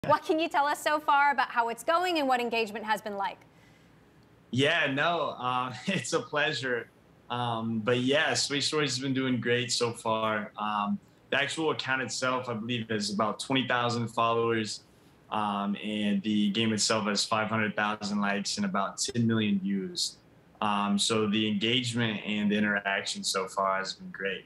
What can you tell us so far about how it's going and what engagement has been like? Yeah, no, it's a pleasure. But yeah, Space Stories has been doing great so far. The actual account itself, I believe, has about 20,000 followers. And the game itself has 500,000 likes and about 10 million views. So the engagement and the interaction so far has been great.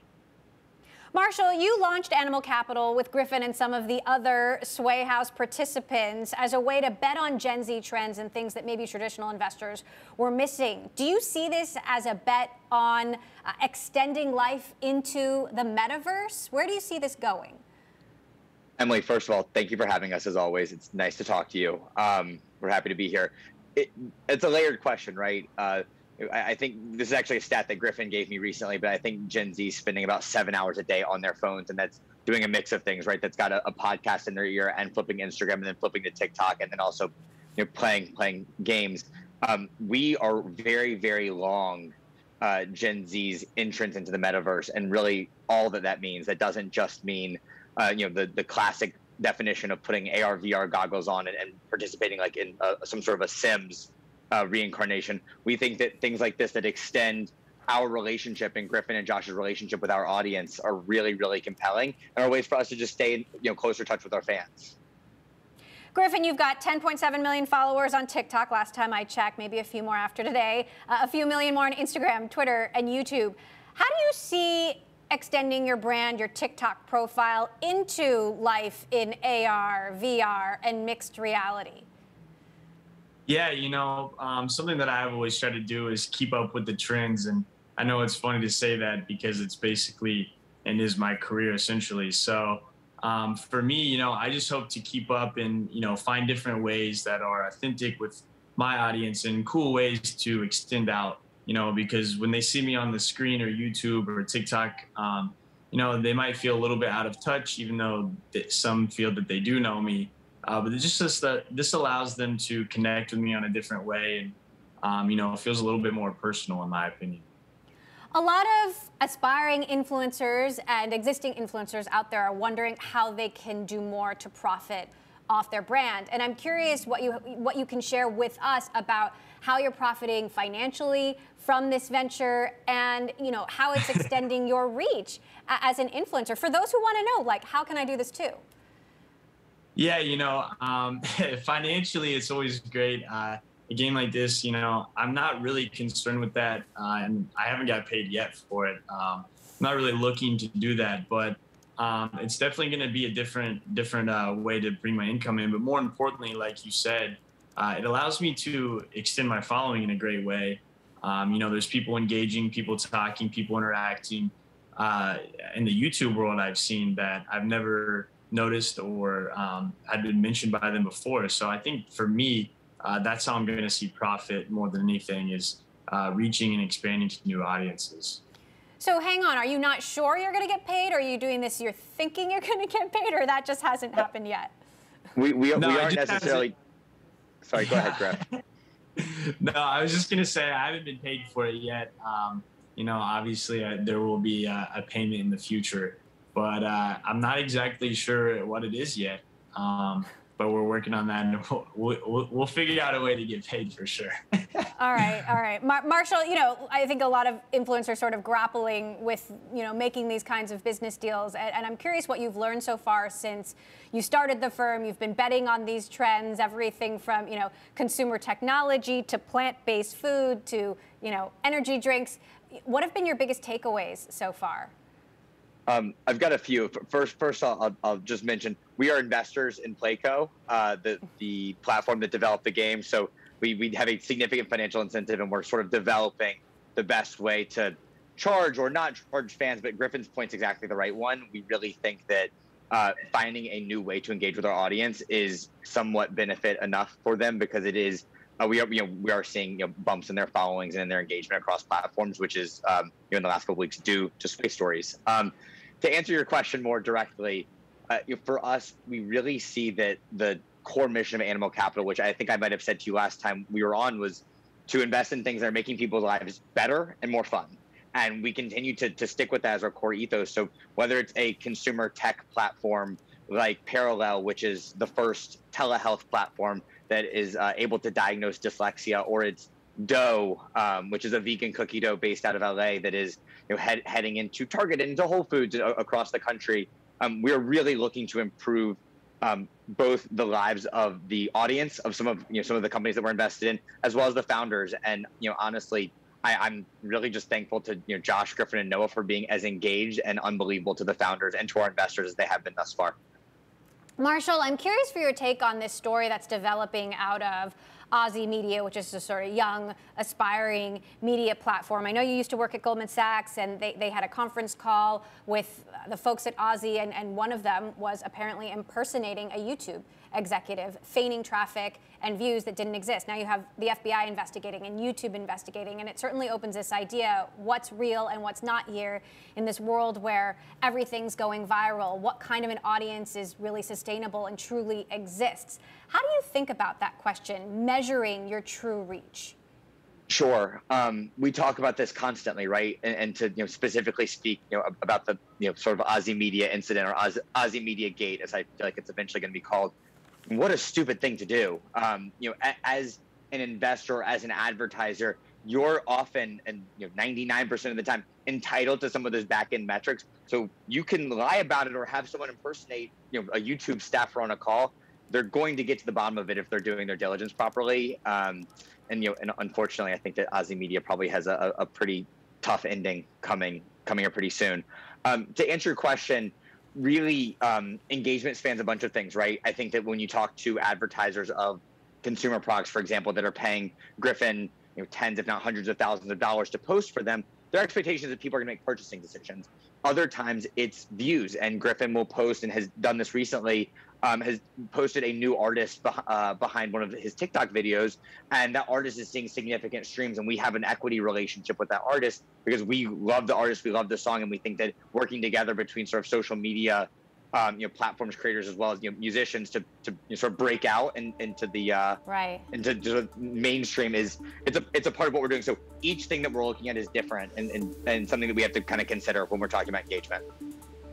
Marshall, you launched Animal Capital with Griffin and some of the other Sway House participants as a way to bet on Gen Z trends and things that maybe traditional investors were missing. Do you see this as a bet on extending life into the metaverse? Where do you see this going? Emily, first of all, thank you for having us as always. It's nice to talk to you. We're happy to be here. It's a layered question, right? I think this is actually a stat that Griffin gave me recently, but I think Gen Z is spending about 7 hours a day on their phones, and that's doing a mix of things, right? That's got a podcast in their ear and flipping Instagram and then flipping to TikTok and then also playing games. We are very, very long Gen Z's entrance into the metaverse and really all that means. That doesn't just mean the classic definition of putting AR, VR goggles on and participating like in some sort of a Sims reincarnation. We think that things like this that extend our relationship and Griffin and Josh's relationship with our audience are really, really compelling and are ways for us to just stay in closer touch with our fans. Griffin, you've got 10.7 million followers on TikTok last time I checked, maybe a few more after today, a few million more on Instagram, Twitter, and YouTube. How do you see extending your brand, your TikTok profile into life in AR, VR, and mixed reality? Yeah, something that I've always tried to do is keep up with the trends. And I know it's funny to say that because it's basically and is my career essentially. So for me, I just hope to keep up and, find different ways that are authentic with my audience and cool ways to extend out, because when they see me on the screen or YouTube or TikTok, they might feel a little bit out of touch, even though some feel that they do know me. But it's just that this allows them to connect with me on a different way. And, it feels a little bit more personal, in my opinion. A lot of aspiring influencers and existing influencers out there are wondering how they can do more to profit off their brand. And I'm curious what you can share with us about how you're profiting financially from this venture and, how it's extending your reach as an influencer. For those who want to know, how can I do this too? Yeah, financially, it's always great. A game like this, I'm not really concerned with that, and I haven't got paid yet for it. I'm not really looking to do that, but it's definitely going to be a different way to bring my income in. But more importantly, like you said, it allows me to extend my following in a great way. There's people engaging, people talking, people interacting. In the YouTube world, I've seen that I've never noticed or had been mentioned by them before. So I think for me, that's how I'm going to see profit more than anything is reaching and expanding to new audiences. So hang on, are you not sure you're going to get paid? Or are you doing this, you're thinking you're going to get paid, or that just hasn't happened yet? We aren't necessarily... Sorry, go ahead, Griff. No, I was just going to say I haven't been paid for it yet. Obviously there will be a payment in the future. But I'm not exactly sure what it is yet. But we're working on that, and we'll figure out a way to get paid for sure. All right. Marshall, I think a lot of influencers sort of grappling with, making these kinds of business deals. And I'm curious what you've learned so far since you started the firm. You've been betting on these trends, everything from, consumer technology to plant-based food to, energy drinks. What have been your biggest takeaways so far? I've got a few. First, I'll just mention we are investors in Playco, the platform that developed the game. So we have a significant financial incentive, and we're sort of developing the best way to charge or not charge fans. But Griffin's point's exactly the right one. We really think that finding a new way to engage with our audience is somewhat benefit enough for them because it is. We are seeing bumps in their followings and in their engagement across platforms, which is in the last couple of weeks due to Space Stories. To answer your question more directly, for us, we really see that the core mission of Animal Capital, which I think I might have said to you last time we were on, was to invest in things that are making people's lives better and more fun. And we continue to stick with that as our core ethos. So whether it's a consumer tech platform like Parallel, which is the first telehealth platform that is able to diagnose dyslexia, or it's Dough, which is a vegan cookie dough based out of LA that is heading into Target and into Whole Foods across the country. We're really looking to improve both the lives of the audience of some of the companies that we're invested in, as well as the founders. And honestly, I'm really just thankful to Josh, Griffin, and Noah for being as engaged and unbelievable to the founders and to our investors as they have been thus far. Marshall, I'm curious for your take on this story that's developing out of Aussie Media, which is a sort of young, aspiring media platform. I know you used to work at Goldman Sachs, and they had a conference call with the folks at Aussie, and one of them was apparently impersonating a YouTube executive, feigning traffic and views that didn't exist. Now you have the FBI investigating and YouTube investigating, and it certainly opens this idea, what's real and what's not here in this world where everything's going viral? What kind of an audience is really sustainable and truly exists? How do you think about that question, measuring your true reach? Sure. We talk about this constantly, right? And to specifically speak about the sort of Aussie Media incident, or Aussie Media Gate, as I feel like it's eventually going to be called. What a stupid thing to do. As an investor, as an advertiser, you're often, and 99% of the time, entitled to some of those back-end metrics. So you can lie about it or have someone impersonate a YouTube staffer on a call. They're going to get to the bottom of it if they're doing their diligence properly. And unfortunately, I think that Aussie Media probably has a pretty tough ending coming here pretty soon. To answer your question, really, engagement spans a bunch of things, right? I think that when you talk to advertisers of consumer products, for example, that are paying Griffin tens, if not hundreds of thousands of dollars to post for them, their expectation is that people are going to make purchasing decisions. Other times it's views, and Griffin will post, and has done this recently, has posted a new artist behind one of his TikTok videos, and that artist is seeing significant streams, and we have an equity relationship with that artist because we love the artist, we love the song, and we think that working together between sort of social media, platforms, creators, as well as musicians to sort of break out and into the into the mainstream it's a part of what we're doing. So each thing that we're looking at is different and something that we have to kind of consider when we're talking about engagement.